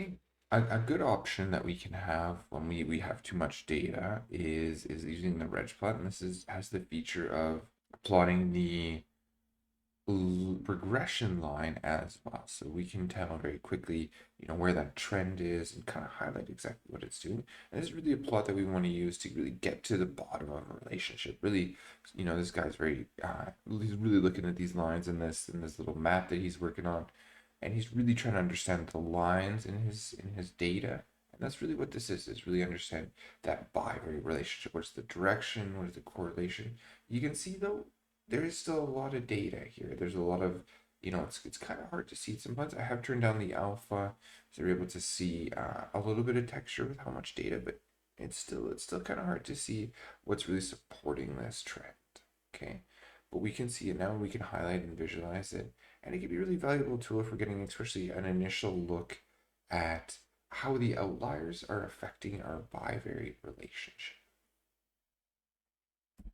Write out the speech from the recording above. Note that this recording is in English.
think a good option that we can have when we have too much data is using the Regplot, and this is has the feature of plotting the regression line as well. So we can tell very quickly, where that trend is and kind of highlight exactly what it's doing. And this is really a plot that we want to use to really get to the bottom of a relationship. Really, this guy's he's really looking at these lines in this little map that he's working on, and he's really trying to understand the lines in his data. And that's really what this is really understand that bivariate relationship. What's the direction? What is the correlation? You can see though there is still a lot of data here. There's a lot of, it's kind of hard to see. Sometimes I have turned down the alpha, so we're able to see a little bit of texture with how much data, but it's still kind of hard to see what's really supporting this trend. Okay, but we can see it now. We can highlight and visualize it, and it can be a really valuable tool if we're getting especially an initial look at how the outliers are affecting our bivariate relationship.